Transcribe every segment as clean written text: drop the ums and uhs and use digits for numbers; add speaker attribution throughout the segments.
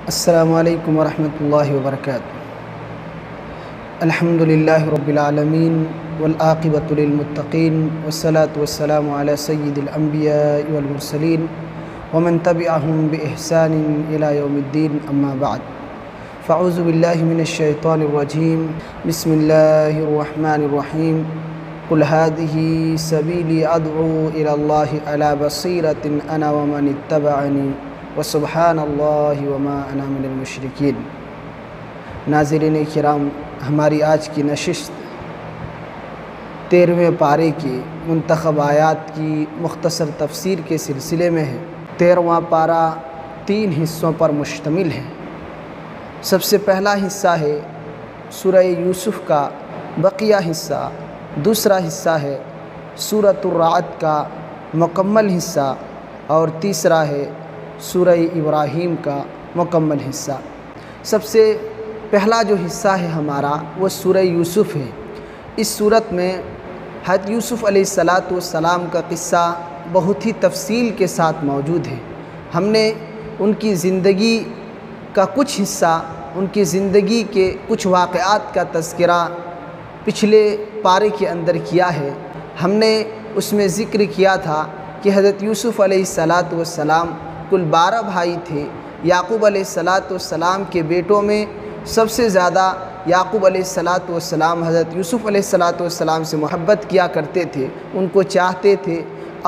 Speaker 1: السلام علیکم ورحمۃ اللہ وبرکاتہ۔ الحمد للہ رب العالمین والعاقبۃ للمتقین والصلاة والسلام علی سید الانبیاء والمرسلین ومن تبعہم بإحسان الی یوم الدین، اما بعد فاعوذ باللہ من الشیطان الرجیم، بسم اللہ الرحمن الرحیم۔ قل هذه سبیلی ادعو الی اللہ علی بصیرۃ انا ومن اتبعنی وسبحان اللہ وما انا من المشرکین۔ ناظرین کرام، ہماری آج کی نشست 13ویں پارے کی منتخب آیات کی مختصر تفسیر کے سلسلے میں ہے۔ 13واں پارہ 3 حصوں پر مشتمل ہے۔ سب سے پہلا حصہ ہے سورہ یوسف کا بقیہ حصہ، دوسرا حصہ ہے سورۃ الرعد کا مکمل حصہ، اور تیسرا ہے سورہ ابراہیم کا مکمل حصہ۔ سب سے پہلا جو حصہ ہے ہمارا وہ سورہ یوسف ہے۔ اس صورت میں حضرت یوسف علیہ السلام کا قصہ بہت ہی تفصیل کے ساتھ موجود ہے۔ ہم نے ان کی زندگی کا کچھ حصہ، ان کی زندگی کے کچھ واقعات کا تذکرہ پچھلے پارے کے اندر کیا ہے۔ ہم نے اس میں ذکر کیا تھا کہ حضرت یوسف علیہ السلام کل 12 بھائی تھے۔ یعقوب علیہ السلام کے بیٹوں میں سب سے زیادہ یعقوب علیہ السلام حضرت یوسف علیہ السلام سے محبت کیا کرتے تھے، ان کو چاہتے تھے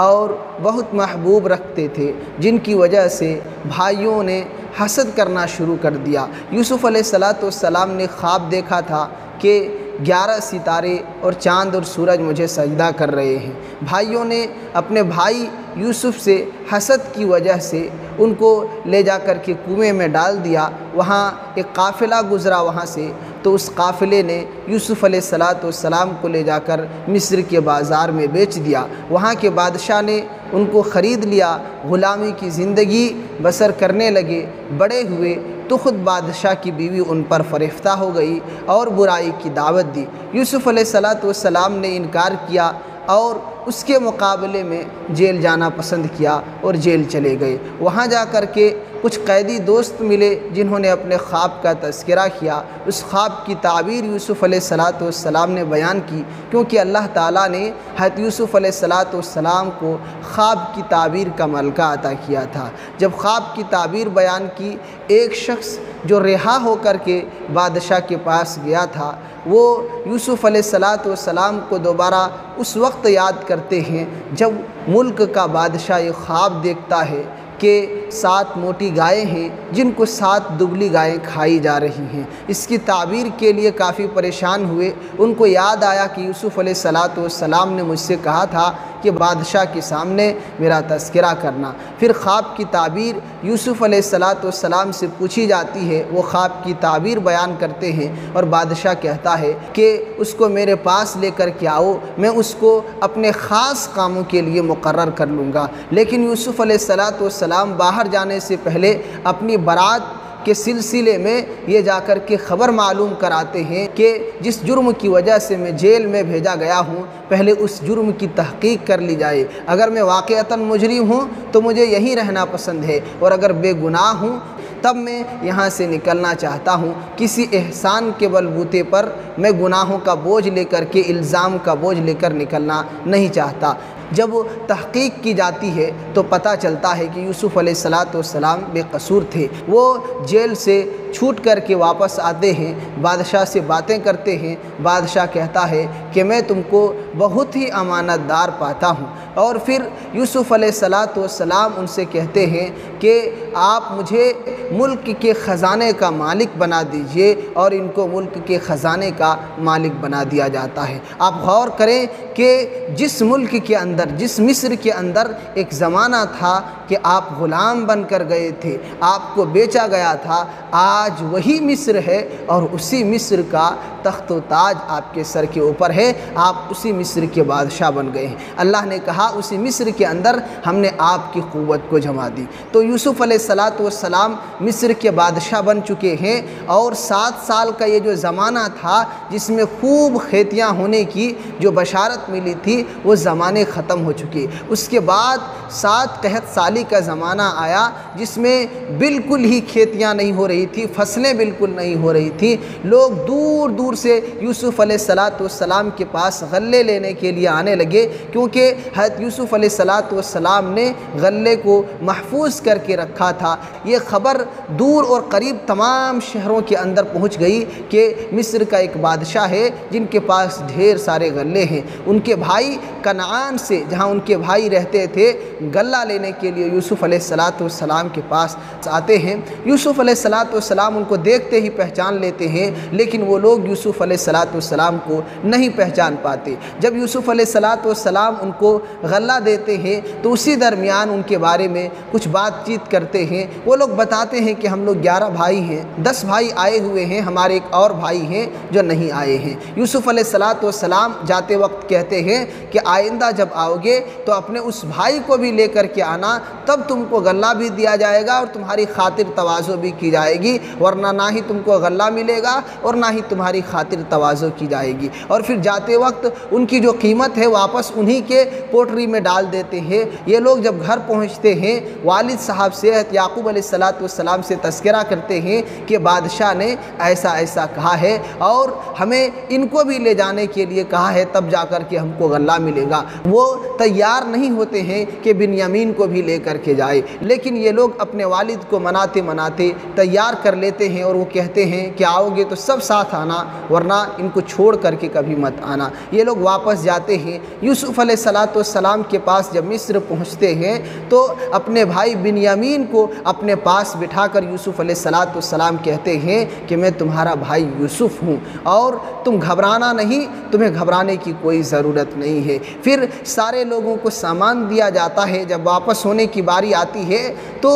Speaker 1: اور بہت محبوب رکھتے تھے، جن کی وجہ سے بھائیوں نے حسد کرنا شروع کر دیا۔ یوسف علیہ السلام نے خواب دیکھا تھا کہ 11 ستارے اور چاند اور سورج مجھے سجدہ کر رہے ہیں۔ بھائیوں نے اپنے بھائی یوسف سے حسد کی وجہ سے ان کو لے جا کر کے کنویں میں ڈال دیا۔ وہاں ایک قافلہ گزرا وہاں سے، تو اس قافلے نے یوسف علیہ السلام کو لے جا کر مصر کے بازار میں بیچ دیا۔ وہاں کے بادشاہ نے ان کو خرید لیا، غلامی کی زندگی بسر کرنے لگے، بڑے ہوئے تو خود بادشاہ کی بیوی ان پر فریفتہ ہو گئی اور برائی کی دعوت دی۔ یوسف علیہ السلام نے انکار کیا اور اس کے مقابلے میں جیل جانا پسند کیا اور جیل چلے گئے۔ وہاں جا کر کے کچھ قیدی دوست ملے جنہوں نے اپنے خواب کا تذکرہ کیا۔ اس خواب کی تعبیر یوسف علیہ السلام نے بیان کی، کیونکہ اللہ تعالیٰ نے حضرت یوسف علیہ السلام کو خواب کی تعبیر کا ملکہ عطا کیا تھا۔ جب خواب کی تعبیر بیان کی، ایک شخص جو رہا ہو کر کے بادشاہ کے پاس گیا تھا، وہ یوسف علیہ السلام کو دوبارہ اس وقت یاد کرتے ہیں جب ملک کا بادشاہ یہ خواب دیکھتا ہے کہ 7 موٹی گائیں ہیں جن کو 7 دبلی گائیں کھائی جا رہی ہیں۔ اس کی تعبیر کے لیے کافی پریشان ہوئے۔ ان کو یاد آیا کہ یوسف علیہ السلام نے مجھ سے کہا تھا کہ بادشاہ کے سامنے میرا تذکرہ کرنا۔ پھر خواب کی تعبیر یوسف علیہ السلام سے پوچھی جاتی ہے، وہ خواب کی تعبیر بیان کرتے ہیں اور بادشاہ کہتا ہے کہ اس کو میرے پاس لے کر کے آؤ، میں اس کو اپنے خاص کاموں کے لیے مقرر کر لوں گا۔ لیکن یوسف علیہ السلام باہر جانے سے پہلے اپنی برات کے سلسلے میں یہ جا کر کے خبر معلوم کراتے ہیں کہ جس جرم کی وجہ سے میں جیل میں بھیجا گیا ہوں، پہلے اس جرم کی تحقیق کر لی جائے۔ اگر میں واقعتاً مجرم ہوں تو مجھے یہیں رہنا پسند ہے، اور اگر بے گناہ ہوں تب میں یہاں سے نکلنا چاہتا ہوں۔ کسی احسان کے بلبوتے پر میں گناہوں کا بوجھ لے کر کے، الزام کا بوجھ لے کر نکلنا نہیں چاہتا۔ جب تحقیق کی جاتی ہے تو پتہ چلتا ہے کہ یوسف علیہ السلام بے قصور تھے۔ وہ جیل سے چھوٹ کر کے واپس آتے ہیں، بادشاہ سے باتیں کرتے ہیں۔ بادشاہ کہتا ہے کہ میں تم کو بہت ہی امانت دار پاتا ہوں، اور پھر یوسف علیہ السلام ان سے کہتے ہیں کہ آپ مجھے ملک کے خزانے کا مالک بنا دیجئے، اور ان کو ملک کے خزانے کا مالک بنا دیا جاتا ہے۔ آپ غور کریں کہ جس ملک کے اندر، جس مصر کے اندر ایک زمانہ تھا کہ آپ غلام بن کر گئے تھے، آپ کو بیچا گیا تھا، آج آج وہی مصر ہے اور اسی مصر کا تخت و تاج آپ کے سر کے اوپر ہے، آپ اسی مصر کے بادشاہ بن گئے ہیں۔ اللہ نے کہا اسی مصر کے اندر ہم نے آپ کی قوت کو جما دی۔ تو یوسف علیہ السلام مصر کے بادشاہ بن چکے ہیں، اور 7 سال کا یہ جو زمانہ تھا جس میں خوب کھیتیاں ہونے کی جو بشارت ملی تھی وہ زمانے ختم ہو چکے۔ اس کے بعد 7 قحط سالی کا زمانہ آیا جس میں بالکل ہی کھیتیاں نہیں ہو رہی تھی، فصلیں بالکل نہیں ہو رہی تھی۔ لوگ دور دور سے یوسف علیہ السلام کے پاس غلے لینے کے لیے آنے لگے، کیونکہ حضرت یوسف علیہ السلام نے غلے کو محفوظ کر کے رکھا تھا۔ یہ خبر دور اور قریب تمام شہروں کے اندر پہنچ گئی کہ مصر کا ایک بادشاہ ہے جن کے پاس ڈھیر سارے غلے ہیں۔ ان کے بھائی کنعان سے، جہاں ان کے بھائی رہتے تھے، غلہ لینے کے لیے یوسف علیہ السلام کے پاس آتے ہیں۔ یوسف علیہ السلام ان کو دیکھتے ہی پہچان لیتے ہیں، لیکن وہ لوگ یوسف علیہ السلام کو نہیں پہچان پاتے۔ جب یوسف علیہ السلام ان کو غلہ دیتے ہیں تو اسی درمیان ان کے بارے میں کچھ بات چیت کرتے ہیں۔ وہ لوگ بتاتے ہیں کہ ہم لوگ 11 بھائی ہیں، 10 بھائی آئے ہوئے ہیں، ہمارے ایک اور بھائی ہیں جو نہیں آئے ہیں۔ یوسف علیہ السلام جاتے وقت کہتے ہیں کہ آئندہ جب آؤ گے تو اپنے اس بھائی کو بھی لے کر کے آنا، تب تم کو غلہ بھی دیا جائے گا اور تمہاری خاطر تواضع بھی کی جائے گی، ورنہ نہ ہی تم کو غلہ ملے گا اور نہ ہی تمہاری خاطر تواضع کی جائے گی۔ اور پھر جاتے وقت ان کی جو قیمت ہے واپس انہی کے پوٹری میں ڈال دیتے ہیں۔ یہ لوگ جب گھر پہنچتے ہیں، والد صاحب سے یعقوب علیہ السلام سے تذکرہ کرتے ہیں کہ بادشاہ نے ایسا ایسا کہا ہے اور ہمیں ان کو بھی لے جانے کے لیے کہا ہے، تب جا کر کے ہم کو غلہ ملے گا۔ وہ تیار نہیں ہوتے ہیں کہ بنیامین کو بھی لے کر کے جائے، لیکن یہ لوگ اپنے والد کو مناتے مناتے تیار کر لیتے ہیں اور وہ کہتے ہیں کہ آؤ گے تو سب ساتھ آنا، ورنہ ان کو چھوڑ کر کے کبھی مت آنا۔ یہ لوگ واپس جاتے ہیں۔ یوسف علیہ السلام کے پاس جب مصر پہنچتے ہیں تو اپنے بھائی بنیامین کو اپنے پاس بٹھا کر یوسف علیہ السلام کہتے ہیں کہ میں تمہارا بھائی یوسف ہوں اور تم گھبرانا نہیں، تمہیں گھبرانے کی کوئی ضرورت نہیں ہے۔ پھر سارے لوگوں کو سامان دیا جاتا ہے۔ جب واپس ہونے کی باری آتی ہے تو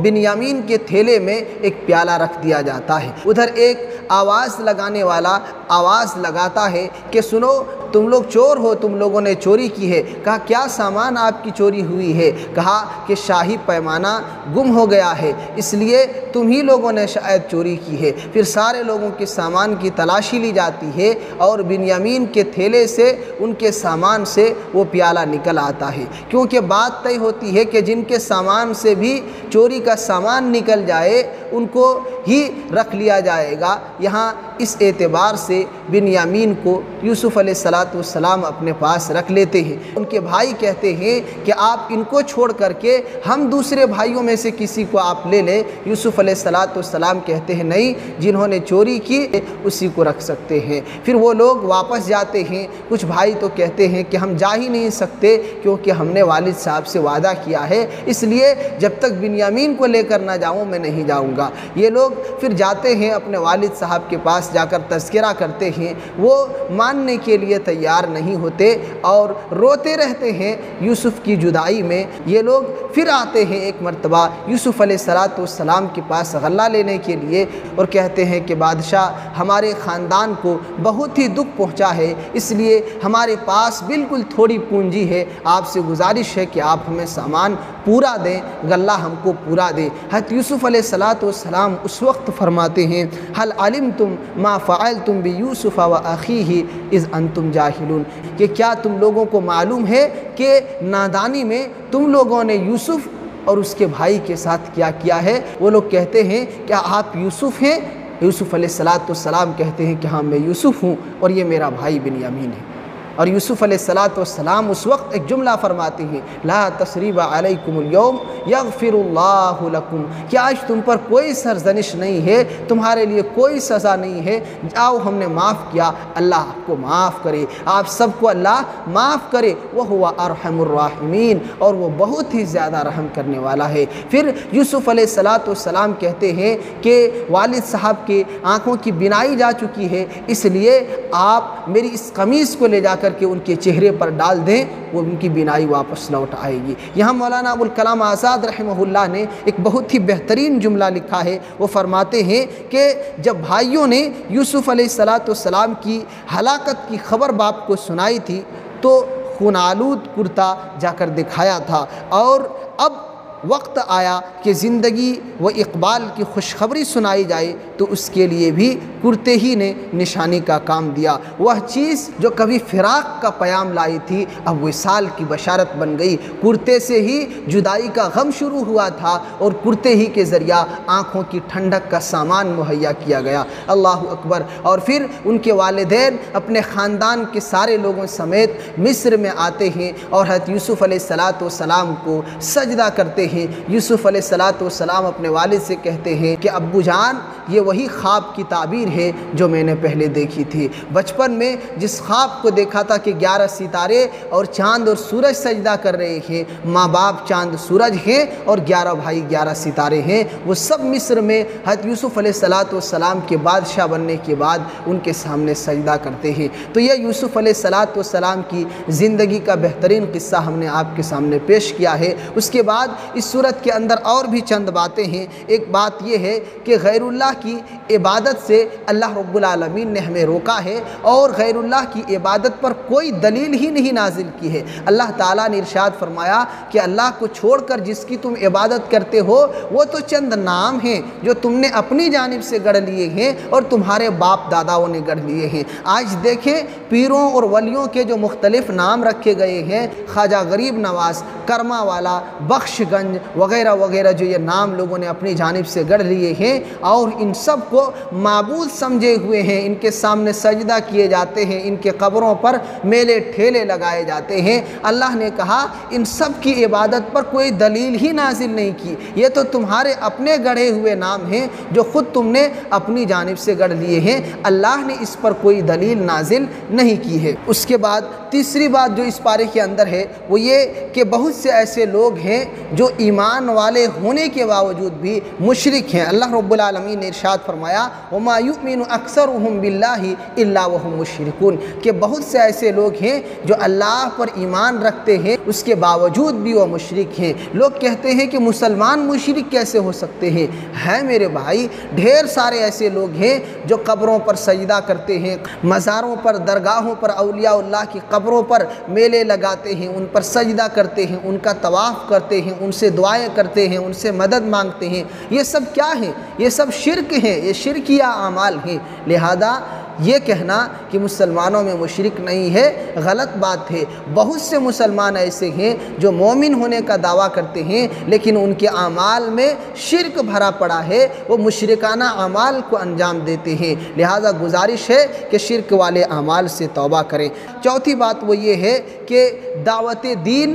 Speaker 1: بنیامین کے تھیلے میں ایک پیالہ رکھ دیا جاتا ہے۔ ادھر ایک آواز لگانے والا آواز لگاتا ہے کہ سنو، تم لوگ چور ہو، تم لوگوں نے چوری کی ہے۔ کہا کیا سامان آپ کی چوری ہوئی ہے؟ کہا کہ شاہی پیمانہ گم ہو گیا ہے، اس لیے تم ہی لوگوں نے شاید چوری کی ہے۔ پھر سارے لوگوں کے سامان کی تلاشی لی جاتی ہے اور بنیامین کے تھیلے سے، ان کے سامان سے وہ پیالہ نکل آتا ہے، کیونکہ بات طے ہوتی ہے کہ جن کے سامان سے بھی چوری کا سامان نکل جائے ان کو ہی رکھ لیا جائے گا۔ یہاں اس اعتبار سے بنیامین کو یوسف علیہ السلام اپنے پاس رکھ لیتے ہیں۔ ان کے بھائی کہتے ہیں کہ آپ ان کو چھوڑ کر کے ہم دوسرے بھائیوں میں سے کسی کو آپ لے لیں۔ یوسف علیہ السلام کہتے ہیں نہیں، جنہوں نے چوری کی اسی کو رکھ سکتے ہیں۔ پھر وہ لوگ واپس جاتے ہیں۔ کچھ بھائی تو کہتے ہیں کہ ہم جا ہی نہیں سکتے کیونکہ ہم نے والد صاحب سے وعدہ کیا ہے، اس لیے جب تک بنیامین کو لے کر نہ جاؤں میں نہیں جاؤں گا۔ یہ لوگ پھر جاتے ہیں اپنے والد صاحب کے پاس، جا کر تذکرہ کرتے ہیں۔ وہ ماننے کے لیے تیار نہیں ہوتے اور روتے رہتے ہیں یوسف کی جدائی میں۔ یہ لوگ پھر آتے ہیں ایک مرتبہ یوسف علیہ السلام کے پاس غلہ لینے کے لیے اور کہتے ہیں کہ بادشاہ، ہمارے خاندان کو بہت ہی دکھ پہنچا ہے، اس لیے ہمارے پاس بالکل تھوڑی پونجی ہے، آپ سے گزارش ہے کہ آپ ہمیں سامان پورا دیں، غلہ ہم کو پورا دیں۔ حضرت یوسف علیہ السلام اس وقت فرماتے ہیں حل علمتم ما فعلتم بیوسف واخیہ اذ انتم جاہلون، کہ کیا تم لوگوں کو معلوم ہے کہ نادانی میں تم لوگوں نے یوسف اور اس کے بھائی کے ساتھ کیا کیا ہے؟ وہ لوگ کہتے ہیں کیا آپ یوسف ہیں؟ یوسف علیہ السلام کہتے ہیں کہ ہاں میں یوسف ہوں اور یہ میرا بھائی بنیامین ہے۔ اور یوسف علیہ السلام اس وقت ایک جملہ فرماتے ہیں لا تثریب علیکم اليوم یغفر اللہ لکم، کہ آج تم پر کوئی سرزنش نہیں ہے، تمہارے لیے کوئی سزا نہیں ہے، جاؤ ہم نے معاف کیا، اللہ آپ کو معاف کرے، آپ سب کو اللہ معاف کرے، وہو ارحم الراحمین، اور وہ بہت ہی زیادہ رحم کرنے والا ہے۔ پھر یوسف علیہ السلام کہتے ہیں کہ والد صاحب کے آنکھوں کی بینائی جا چکی ہے، اس لیے آپ میری اس قمیص کو لے جا کر کے ان کے چہرے پر ڈال دیں وہ ان کی بینائی واپس لوٹ آئے گی۔ یہاں مولانا ابوالکلام آزاد رحمہ اللہ نے ایک بہت ہی بہترین جملہ لکھا ہے، وہ فرماتے ہیں کہ جب بھائیوں نے یوسف علیہ السلام کی ہلاکت کی خبر باپ کو سنائی تھی تو خون آلود کرتا جا کر دکھایا تھا، اور اب وقت آیا کہ زندگی و اقبال کی خوشخبری سنائی جائے تو اس کے لیے بھی کرتے ہی نے نشانی کا کام دیا۔ وہ چیز جو کبھی فراق کا پیام لائی تھی اب وصال کی بشارت بن گئی۔ کرتے سے ہی جدائی کا غم شروع ہوا تھا اور کرتے ہی کے ذریعہ آنکھوں کی ٹھنڈک کا سامان مہیا کیا گیا۔ اللہ اکبر۔ اور پھر ان کے والدین اپنے خاندان کے سارے لوگوں سمیت مصر میں آتے ہیں اور حضرت یوسف علیہ السلام کو سجدہ کرتے ہیں۔ یوسف علیہ السلام اپنے والد سے کہتے ہیں کہ ابو جان یہ وہی خواب کی تعبیر ہے جو میں نے پہلے دیکھی تھی۔ بچپن میں جس خواب کو دیکھا تھا کہ 11 ستارے اور چاند اور سورج سجدہ کر رہے ہیں، ماں باپ چاند سورج ہیں اور 11 بھائی 11 ستارے ہیں، وہ سب مصر میں حضرت یوسف علیہ السلام کے بادشاہ بننے کے بعد ان کے سامنے سجدہ کرتے ہیں۔ تو یہ یوسف علیہ السلام کی زندگی کا بہترین قصہ ہم نے آپ کے سامنے پیش کیا ہے۔ اس کے بعد اس صورت کے اندر اور بھی چند باتیں ہیں۔ ایک بات یہ ہے کہ غیر اللہ کی عبادت سے اللہ رب العالمین نے ہمیں روکا ہے اور غیر اللہ کی عبادت پر کوئی دلیل ہی نہیں نازل کی ہے۔ اللہ تعالیٰ نے ارشاد فرمایا کہ اللہ کو چھوڑ کر جس کی تم عبادت کرتے ہو وہ تو چند نام ہیں جو تم نے اپنی جانب سے گڑھ لیے ہیں اور تمہارے باپ داداؤں نے گڑھ لیے ہیں۔ آج دیکھیں پیروں اور ولیوں کے جو مختلف نام رکھے گئے ہیں، خواجہ غریب نواز، کرما والا، بخش گنج وغیرہ وغیرہ، جو یہ نام لوگوں نے اپنی جانب سے گڑھ لیے ہیں اور ان سب کو معبود سمجھے ہوئے ہیں، ان کے سامنے سجدہ کیے جاتے ہیں، ان کے قبروں پر میلے ٹھیلے لگائے جاتے ہیں۔ اللہ نے کہا ان سب کی عبادت پر کوئی دلیل ہی نازل نہیں کی، یہ تو تمہارے اپنے گڑھے ہوئے نام ہیں جو خود تم نے اپنی جانب سے گڑھ لیے ہیں، اللہ نے اس پر کوئی دلیل نازل نہیں کی ہے۔ اس کے بعد تیسری بات جو اس پارے کے اندر ہے وہ یہ کہ بہت سے ایسے لوگ ہیں جو ایمان والے ہونے کے باوجود بھی مشرک ہیں۔ اللہ رب العالمین نے ارشاد فرمایا وَمَا يُؤْمِنُ أَكْثَرُهُمْ بِاللَّهِ إِلَّا وَهُمْ مُشْرِكُونَ، کہ بہت سے ایسے لوگ ہیں جو اللہ پر ایمان رکھتے ہیں اس کے باوجود بھی وہ مشرک ہیں۔ لوگ کہتے ہیں کہ مسلمان مشرک کیسے ہو سکتے ہیں؟ ہے میرے بھائی، ڈھیر سارے ایسے لوگ ہیں جو قبروں پر سجدہ کرتے ہیں، مزاروں پر، درگاہوں پر، اولیاء اللہ کی قبروں پر میلے لگاتے ہیں، ان پر سجدہ کرتے ہیں، ان کا طواف کرتے ہیں، ان سے دعائیں کرتے ہیں، ان سے مدد مانگتے ہیں۔ یہ سب کیا ہیں؟ یہ سب شرک ہیں، یہ شرکیہ اعمال ہیں۔ لہذا یہ کہنا کہ مسلمانوں میں مشرک نہیں ہے غلط بات ہے۔ بہت سے مسلمان ایسے ہیں جو مومن ہونے کا دعویٰ کرتے ہیں لیکن ان کے اعمال میں شرک بھرا پڑا ہے، وہ مشرکانہ اعمال کو انجام دیتے ہیں۔ لہذا گزارش ہے کہ شرک والے اعمال سے توبہ کریں۔ چوتھی بات وہ یہ ہے کہ دعوت دین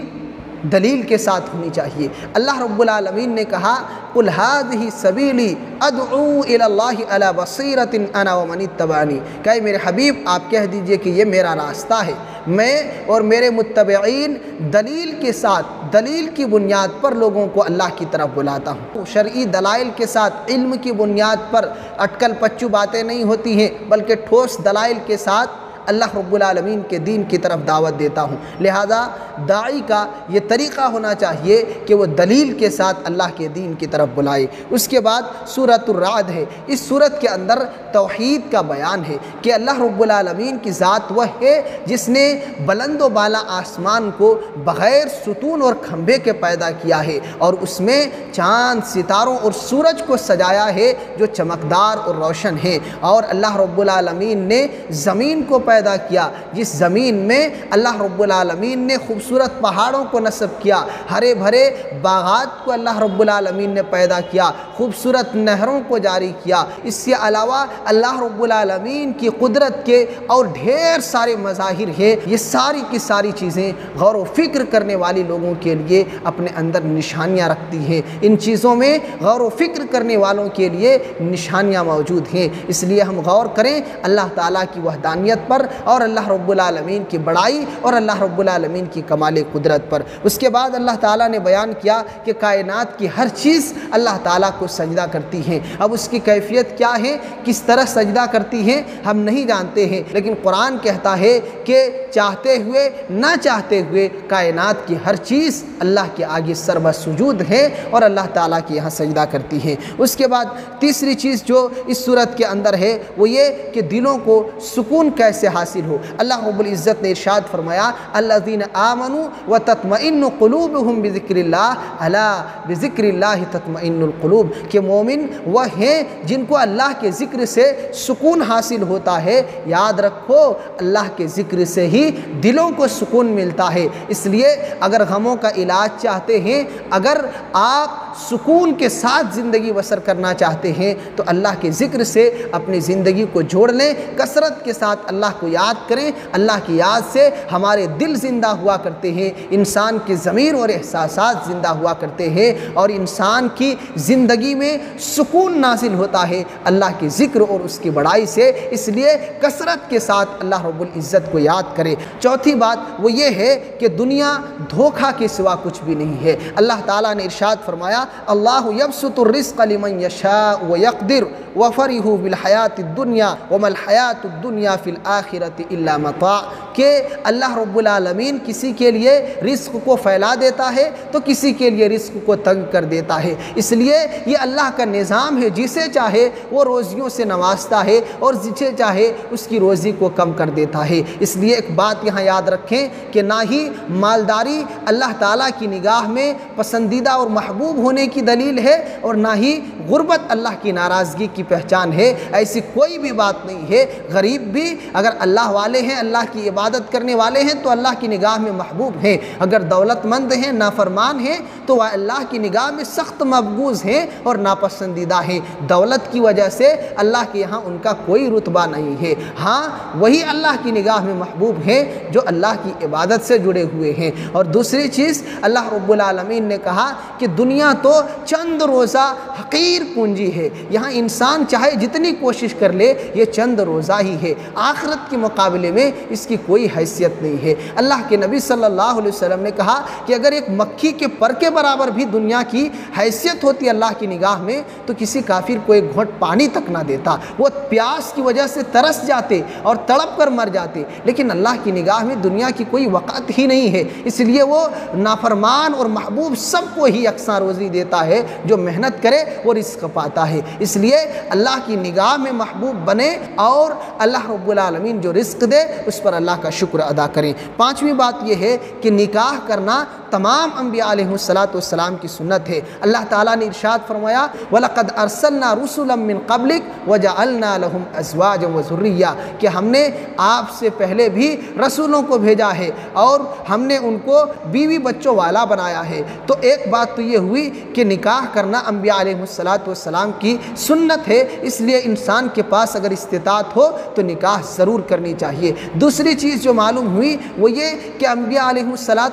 Speaker 1: دلیل کے ساتھ ہونی چاہیے۔ اللہ رب العالمین نے کہا قُلْ هَٰذِهِ سَبِيلِي أَدْعُو إِلَى اللَّهِ عَلَىٰ بَصِيرَةٍ أَنَا وَمَنِ اتَّبَعَنِي، کہ میرے حبیب آپ کہہ دیجئے کہ یہ میرا راستہ ہے، میں اور میرے متبعین دلیل کے ساتھ، دلیل کی بنیاد پر لوگوں کو اللہ کی طرف بلاتا ہوں۔ شرعی دلائل کے ساتھ، علم کی بنیاد پر اٹکل پچو باتیں نہیں ہوتی ہیں بلکہ ٹھوس دلائل کے ساتھ اللہ رب العالمین کے دین کی طرف دعوت دیتا ہوں۔ لہذا داعی کا یہ طریقہ ہونا چاہیے کہ وہ دلیل کے ساتھ اللہ کے دین کی طرف بلائے۔ اس کے بعد سورۃ الرعد ہے۔ اس سورت کے اندر توحید کا بیان ہے کہ اللہ رب العالمین کی ذات وہ ہے جس نے بلند و بالا آسمان کو بغیر ستون اور کھمبے کے پیدا کیا ہے اور اس میں چاند، ستاروں اور سورج کو سجایا ہے جو چمکدار اور روشن ہے، اور اللہ رب العالمین نے زمین کو پیدا کیا جس زمین میں اللہ رب العالمین نے خوبصورت پہاڑوں کو نصب کیا، ہرے بھرے باغات کو اللہ رب العالمین نے پیدا کیا، خوبصورت نہروں کو جاری کیا۔ اس سے علاوہ اللہ رب العالمین کی قدرت کے اور ڈھیر سارے مظاہر ہیں۔ یہ ساری کی ساری چیزیں غور و فکر کرنے والی لوگوں کے لیے اپنے اندر نشانیاں رکھتی ہیں۔ ان چیزوں میں غور و فکر کرنے والوں کے لیے نشانیاں موجود ہیں، اس لیے ہم غور کریں، اللہ تعالیٰ کی وحدانیت پر اور اللہ رب العالمین کی بڑائی اور اللہ رب العالمین کی کمال قدرت پر۔ اس کے بعد اللہ تعالیٰ نے بیان کیا کہ کائنات کی ہر چیز اللہ تعالیٰ کو سجدہ کرتی ہے۔ اب اس کی کیفیت کیا ہے، کس طرح سجدہ کرتی ہیں ہم نہیں جانتے ہیں، لیکن قرآن کہتا ہے کہ چاہتے ہوئے نہ چاہتے ہوئے کائنات کی ہر چیز اللہ کے آگے سربہ سجود ہے اور اللہ تعالیٰ کے یہاں سجدہ کرتی ہے۔ اس کے بعد تیسری چیز جو اس صورت کے اندر ہے وہ یہ کہ دلوں کو سکون کیسے حاصل ہو۔ اللہ رب العزت نے ارشاد فرمایا الذین آمنوا وتطمئن قلوبهم بذکر اللہ الا بذکر اللہ تطمئن القلوب، کہ مومن وہ ہیں جن کو اللہ کے ذکر سے سکون حاصل ہوتا ہے۔ یاد رکھو اللہ کے ذکر سے ہی دلوں کو سکون ملتا ہے۔ اس لیے اگر غموں کا علاج چاہتے ہیں، اگر آپ سکون کے ساتھ زندگی بسر کرنا چاہتے ہیں تو اللہ کے ذکر سے اپنی زندگی کو جوڑ لیں، کثرت کے ساتھ اللہ کو یاد کریں۔ اللہ کی یاد سے ہمارے دل زندہ ہوا کرتے ہیں، انسان کے ضمیر اور احساسات زندہ ہوا کرتے ہیں اور انسان کی زندگی میں سکون نازل ہوتا ہے اللہ کے ذکر اور اس کی بڑائی سے۔ اس لیے کثرت کے ساتھ اللہ رب العزت کو یاد کرے۔ چوتھی بات وہ یہ ہے کہ دنیا دھوکہ کے سوا کچھ بھی نہیں ہے۔ اللہ تعالیٰ نے ارشاد فرمایا اللہ یبسط الرزق لمن یشاء ویقدر وفرحوا بالحیات الدنیا وما الحیات الدنیا فی الآخرۃ الا متاع، کہ اللہ رب العالمین کسی کے لیے رزق کو پھیلا دیتا ہے تو کسی کے لیے رزق کو تنگ کر دیتا ہے۔ اس لیے یہ اللہ کا نظام ہے، جسے چاہے وہ روزیوں سے نوازتا ہے اور جسے چاہے اس کی روزی کو کم کر دیتا ہے۔ اس لیے ایک بات یہاں یاد رکھیں کہ نہ ہی مالداری اللہ تعالیٰ کی نگاہ میں پسندیدہ اور محبوب ہونے کی دلیل ہے اور نہ ہی غربت اللہ کی ناراضگی کی پہچان ہے۔ ایسی کوئی بھی بات نہیں ہے۔ غریب بھی اگر اللہ والے ہیں، اللہ کی عبادت کرنے والے ہیں تو اللہ کی نگاہ میں محبوب ہیں۔ اگر دولت مند ہیں، نافرمان ہیں تو وہ اللہ کی نگاہ میں سخت مبغوض ہیں اور ناپسندیدہ ہیں۔ دولت کی وجہ سے اللہ کے یہاں ان کا کوئی رتبہ نہیں ہے۔ ہاں وہی اللہ کی نگاہ میں محبوب ہیں جو اللہ کی عبادت سے جڑے ہوئے ہیں۔ اور دوسری چیز اللہ رب العالمین نے کہا کہ دنیا تو چند روزہ حقیر پونجی ہے، یہاں انسان چاہے جتنی کوشش کر لے یہ چند روزہ ہی ہے، آخرت کے مقابلے میں اس کی کوئی حیثیت نہیں ہے۔ اللہ کے نبی صلی اللہ علیہ وسلم نے کہا کہ اگر ایک مکھی کے پر کے برابر بھی دنیا کی حیثیت ہوتی اللہ کی نگاہ میں تو کسی کافر کو ایک گھونٹ پانی تک نہ دیتا، وہ پیاس کی وجہ سے ترس جاتے اور تڑپ کر مر جاتے، لیکن اللہ کی نگاہ میں دنیا کی کوئی وقت ہی نہیں ہے۔ اس لیے وہ نافرمان اور محبوب سب کو ہی یکساں روزی دیتا ہے، جو محنت کرے وہ رزق پاتا ہے۔ اس لیے اللہ کی نگاہ میں محبوب بنے اور اللہ رب العالمین جو رزق دے اس پر اللہ کا شکر ادا کریں۔ پانچویں بات یہ ہے کہ نکاح کرنا تمام انبیاء علیہ السلام کی سنت ہے۔ اللہ تعالیٰ نے ارشاد فرمایا وَلَقَدْ أَرْسَلْنَا رُسُلًا مِّن قَبْلِكَ وَجَعَلْنَا لَهُمْ أَزْوَاجًا وَذُرِّيَّةً، کہ ہم نے آپ سے پہلے بھی رسولوں کو بھیجا ہے اور ہم نے ان کو بیوی بچوں والا بنایا ہے۔ تو ایک بات تو یہ ہوئی کہ نکاح کرنا انبیاء علیہ السلام کی سنت ہے، اس لیے انسان کے پاس اگر استطاعت ہو تو نکاح ضرور کرنی چاہیے۔ دوسری چیز جو معلوم ہوئی وہ یہ کہ انبیاء علیہ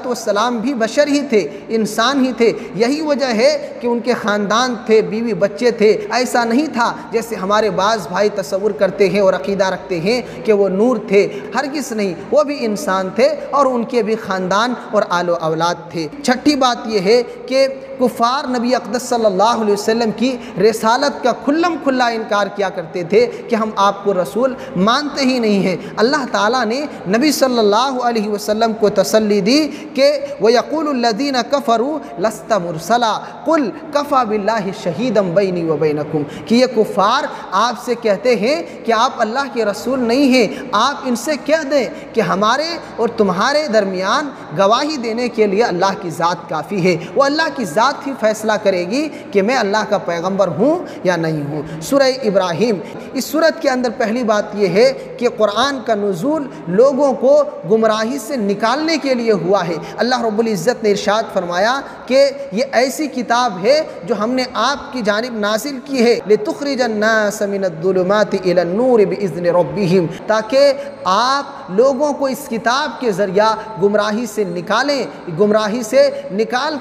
Speaker 1: السلام بھی بشر ہی تھے، انسان ہی تھے، یہی وجہ ہے کہ ان کے خاندان تھے، بیوی بچے تھے۔ ایسا نہیں تھا جیسے ہمارے بعض بھائی تصور کرتے ہیں اور عقیدہ رکھتے ہیں کہ وہ نور تھے، ہرگز نہیں، وہ بھی انسان تھے اور ان کے بھی خاندان اور آل و اولاد تھے۔ چھٹی بات یہ ہے کہ کفار نبی اقدس صلی اللہ علیہ وسلم کی رسالت کا کھلم کھلا انکار کیا کرتے تھے کہ ہم آپ کو رسول مانتے ہی نہیں ہیں۔ اللہ تعالیٰ نے نبی صلی اللہ علیہ وسلم کو تسلی دی کہ وَيَقُولُ الَّذِينَ كَفَرُوا لَسْتَ مُرْسَلًا قُلْ كَفَى بِاللَّهِ شَهِيدًا بَيْنِي وَبَيْنَكُمْ، کہ یہ کفار آپ سے کہتے ہیں کہ آپ اللہ کے رسول نہیں ہیں، آپ ان سے کہہ دیں کہ ہمارے اور تمہارے درمیان گواہی دینے کے لیے اللہ کی ذات کافی ہے، وہ اللہ کی ذات ہی فیصلہ کرے گی کہ میں اللہ کا پیغمبر ہوں یا نہیں ہوں۔ سورہ ابراہیم، اس سورت کے اندر پہلی بات یہ ہے کہ قرآن کا نزول لوگوں کو گمراہی سے نکالنے کے لیے ہوا ہے۔ اللہ رب العزت نے ارشاد فرمایا کہ یہ ایسی کتاب ہے جو ہم نے آپ کی جانب نازل کی ہے لِتُخْرِجَ النَّاسَ مِنَ الظُّلُمَاتِ إِلَى النُّورِ بِإِذْنِ رَبِّهِمْ، تاکہ آپ لوگوں کو اس کتاب کے ذریعہ گمراہی سے نکال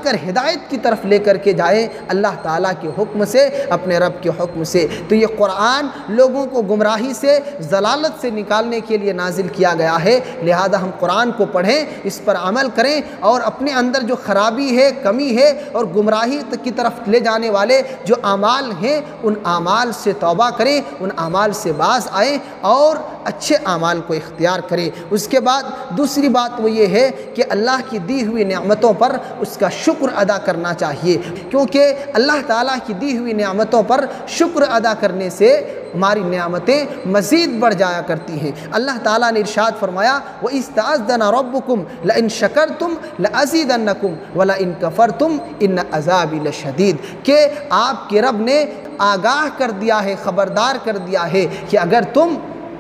Speaker 1: کر ہدایت کی طرف لے کر کے جائیں، اللہ تعالیٰ کے حکم سے، اپنے رب کے حکم سے۔ تو یہ قرآن لوگوں کو گمراہی سے، ضلالت سے نکالنے کے لیے نازل کیا گیا ہے، لہذا ہم قرآن کو پڑھیں، اس پر عمل کریں، اور اپنے اندر جو خرابی ہے، کمی ہے، اور گمراہی کی طرف لے جانے والے جو اعمال ہیں، ان اعمال سے توبہ کریں، ان اعمال سے باز آئیں اور اچھے اعمال کو اختیار کریں۔ اس کے بعد دوسری بات وہ یہ ہے کہ اللہ کی دی ہوئی نعمتوں پر اس کا شکر ادا کرنا چاہیے، کیونکہ اللہ تعالیٰ کی دی ہوئی نعمتوں پر شکر ادا کرنے سے ہماری نعمتیں مزید بڑھ جایا کرتی ہیں۔ اللہ تعالیٰ نے ارشاد فرمایا وَإِذْ تَعَذَّنَ رَبُّكُمْ لَإِن شَكَرْتُمْ لَأَزِيدَنَّكُمْ وَلَئِن كَفَرْتُمْ إِنَّ عَذَابِي لَشَدِيدٌ، کہ آپ کے رب نے آگاہ کر دیا ہے، خبردار کر دیا ہے کہ اگر تم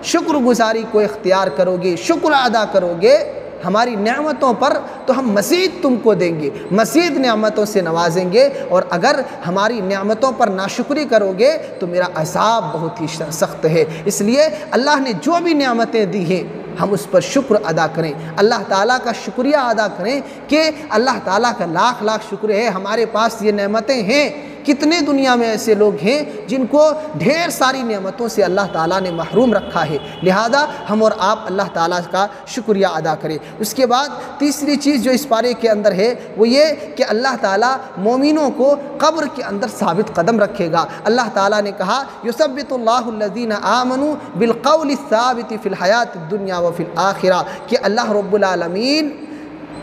Speaker 1: شکر گزاری کو اختیار کرو گے، شکر ادا کرو گے ہماری نعمتوں پر، تو ہم مزید تم کو دیں گے، مزید نعمتوں سے نوازیں گے، اور اگر ہماری نعمتوں پر ناشکری کرو گے تو میرا عذاب بہت ہی سخت ہے۔ اس لیے اللہ نے جو بھی نعمتیں دی ہیں ہم اس پر شکر ادا کریں، اللہ تعالیٰ کا شکریہ ادا کریں کہ اللہ تعالیٰ کا لاکھ لاکھ شکر ہے ہمارے پاس یہ نعمتیں ہیں۔ کتنے دنیا میں ایسے لوگ ہیں جن کو ڈھیر ساری نعمتوں سے اللہ تعالیٰ نے محروم رکھا ہے، لہذا ہم اور آپ اللہ تعالیٰ کا شکریہ ادا کریں۔ اس کے بعد تیسری چیز جو اس پارے کے اندر ہے وہ یہ کہ اللہ تعالیٰ مومنوں کو قبر کے اندر ثابت قدم رکھے گا۔ اللہ تعالیٰ نے کہا یثبت اللہ الذین آمنوا بالقول الثابت فی الحیات الدنیا وفی الآخرہ، کہ اللہ رب العالمین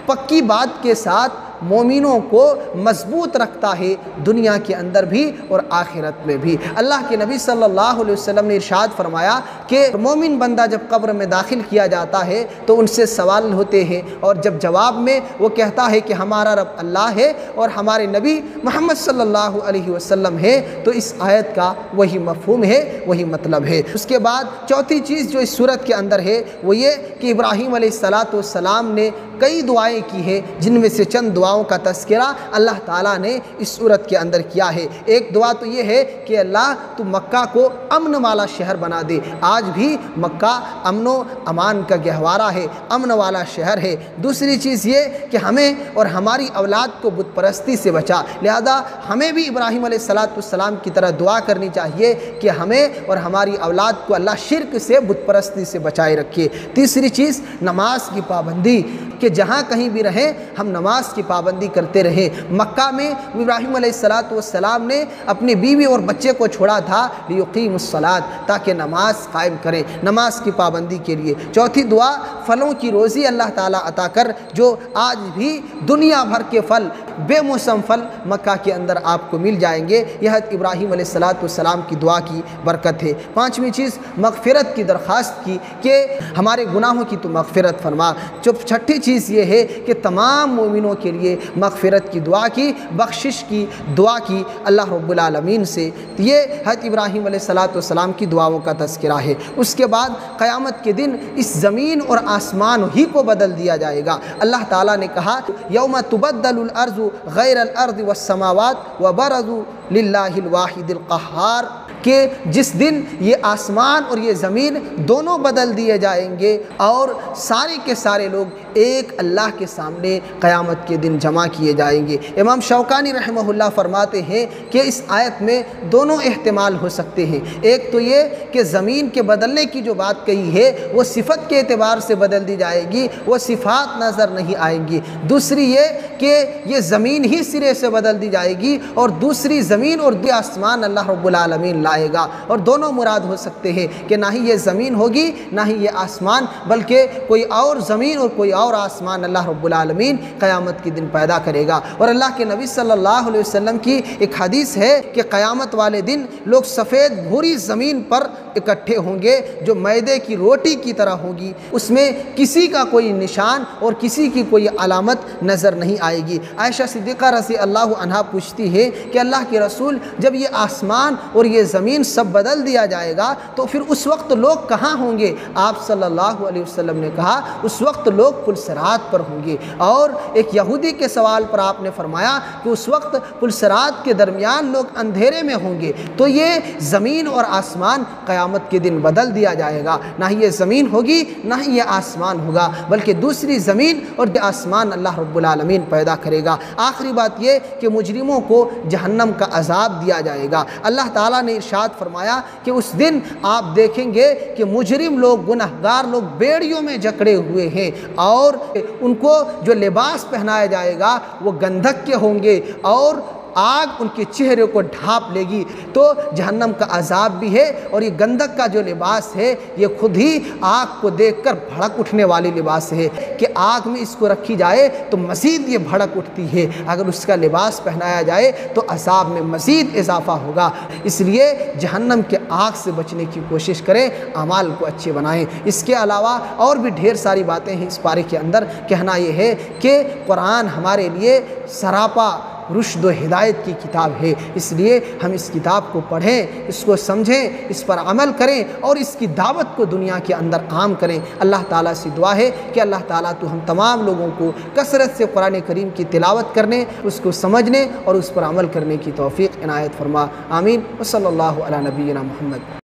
Speaker 1: پکی بات کے ساتھ مومنوں کو مضبوط رکھتا ہے، دنیا کے اندر بھی اور آخرت میں بھی۔ اللہ کے نبی صلی اللہ علیہ وسلم نے ارشاد فرمایا کہ مومن بندہ جب قبر میں داخل کیا جاتا ہے تو ان سے سوال ہوتے ہیں، اور جب جواب میں وہ کہتا ہے کہ ہمارا رب اللہ ہے اور ہمارے نبی محمد صلی اللہ علیہ وسلم ہے، تو اس آیت کا وہی مفہوم ہے، وہی مطلب ہے۔ اس کے بعد چوتھی چیز جو اس صورت کے اندر ہے وہ یہ کہ ابراہیم علیہ السلام نے کئی دعائیں کی ہیں، جن میں سے چند دعاؤں کا تذکرہ اللہ تعالیٰ نے اس صورت کے اندر کیا ہے۔ ایک دعا تو یہ ہے کہ اللہ تو مکہ کو امن والا شہر بنا دے۔ آج بھی مکہ امن و امان کا گہوارہ ہے، امن والا شہر ہے۔ دوسری چیز یہ کہ ہمیں اور ہماری اولاد کو بت پرستی سے بچا، لہذا ہمیں بھی ابراہیم علیہ السلام کی طرح دعا کرنی چاہیے کہ ہمیں اور ہماری اولاد کو اللہ شرک سے، بت پرستی سے بچائے رکھے۔ تیسری چیز نماز کی پابندی، کہ جہاں کہیں بھی رہیں ہم نماز کی پابندی کرتے رہیں۔ مکہ میں ابراہیم علیہ السلام نے اپنی بیوی اور بچے کو چھوڑا تھا لیقیم الصلاۃ، تاکہ نماز قائم کریں، نماز کی پابندی کے لیے۔ چوتھی دعا پھلوں کی روزی اللہ تعالیٰ عطا کر، جو آج بھی دنیا بھر کے پھل، بے موسم پھل مکہ کے اندر آپ کو مل جائیں گے، یہ ابراہیم علیہ السلام کی دعا کی برکت ہے۔ پانچویں چیز مغفرت کی درخواست کی کہ ہمارے گناہوں کی تو مغفرت فرما۔ چھٹی چیز یہ ہے کہ تمام مومنوں کے لیے مغفرت کی دعا کی، بخشش کی دعا کی اللہ رب العالمین سے۔ یہ حضرت ابراہیم علیہ السلام کی دعاؤں کا تذکرہ ہے۔ اس کے بعد قیامت کے دن اس زمین اور آسمان ہی کو بدل دیا جائے گا۔ اللہ تعالیٰ نے کہا یوم تبدل الارض غیر الارض والسماوات وبرزوا للہ الواحد القہار، کہ جس دن یہ آسمان اور یہ زمین دونوں بدل دیے جائیں گے اور سارے کے سارے لوگ ایک اللہ کے سامنے قیامت کے دن جمع کیے جائیں گے۔ امام شوکانی رحمہ اللہ فرماتے ہیں کہ اس آیت میں دونوں احتمال ہو سکتے ہیں۔ ایک تو یہ کہ زمین کے بدلنے کی جو بات کہی ہے وہ صفت کے اعتبار سے بدل دی جائے گی، وہ صفات نظر نہیں آئیں گی۔ دوسری یہ کہ یہ زمین ہی سرے سے بدل دی جائے گی اور دوسری زمین اور دوسرا آسمان اللہ رب العالمین لائے گا، اور دونوں مراد ہو سکتے ہیں کہ نہ ہی یہ زمین ہوگی نہ ہی یہ آسمان، بلکہ کوئی اور زمین اور کوئی اور آسمان اللہ رب العالمین قیامت کے دن پیدا کرے گا۔ اور اللہ کے نبی صلی اللہ علیہ وسلم کی ایک حدیث ہے کہ قیامت والے دن لوگ سفید بھوری زمین پر اکٹھے ہوں گے جو میدے کی روٹی کی طرح ہوگی، اس میں کسی کا کوئی نشان اور کسی کی کوئی علامت نظر نہیں آئے گی۔ عائشہ صدیقہ رضی اللہ عنہا پوچھتی ہے کہ اللہ کے رسول جب یہ آسمان اور یہ زمین سب بدل دیا جائے گا تو پھر اس وقت لوگ کہاں ہوں گے؟ آپ صلی اللہ علیہ وسلم نے کہا اس وقت لوگ پل صراط پر ہوں گے۔ اور ایک یہودی کے سوال پر آپ نے فرمایا کہ اس وقت پل صراط کے درمیان لوگ اندھیرے میں ہوں گے۔ تو یہ زمین اور آسمان قیامت قیامت کے دن بدل دیا جائے گا۔ نہ ہی یہ زمین ہوگی نہ ہی یہ آسمان ہوگا، بلکہ دوسری زمین اور آسمان اللہ رب العالمین پیدا کرے گا۔ آخری بات یہ کہ مجرموں کو جہنم کا عذاب دیا جائے گا۔ اللہ تعالیٰ نے ارشاد فرمایا کہ اس دن آپ دیکھیں گے کہ مجرم لوگ، گنہگار لوگ بیڑیوں میں جکڑے ہوئے ہیں، اور ان کو جو لباس پہنایا جائے گا وہ گندھک کے ہوں گے، اور آگ ان کے چہرے کو ڈھانپ لے گی۔ تو جہنم کا عذاب بھی ہے، اور یہ گندھک کا جو لباس ہے یہ خود ہی آگ کو دیکھ کر بھڑک اٹھنے والی لباس ہے کہ آگ میں اس کو رکھی جائے تو مزید یہ بھڑک اٹھتی ہے، اگر اس کا لباس پہنایا جائے تو عذاب میں مزید اضافہ ہوگا۔ اس لیے جہنم کے آگ سے بچنے کی کوشش کریں، اعمال کو اچھے بنائیں۔ اس کے علاوہ اور بھی ڈھیر ساری باتیں ہیں اس پارے کے اندر۔ کہنا یہ ہے کہ قرآن ہمارے لیے سراپا رشد و ہدایت کی کتاب ہے، اس لیے ہم اس کتاب کو پڑھیں، اس کو سمجھیں، اس پر عمل کریں، اور اس کی دعوت کو دنیا کے اندر عام کریں۔ اللہ تعالیٰ سے دعا ہے کہ اللہ تعالیٰ تو ہم تمام لوگوں کو کثرت سے قرآن کریم کی تلاوت کرنے، اس کو سمجھنے اور اس پر عمل کرنے کی توفیق عنایت فرما۔ آمین۔ وصلی اللہ علی نبینا محمد۔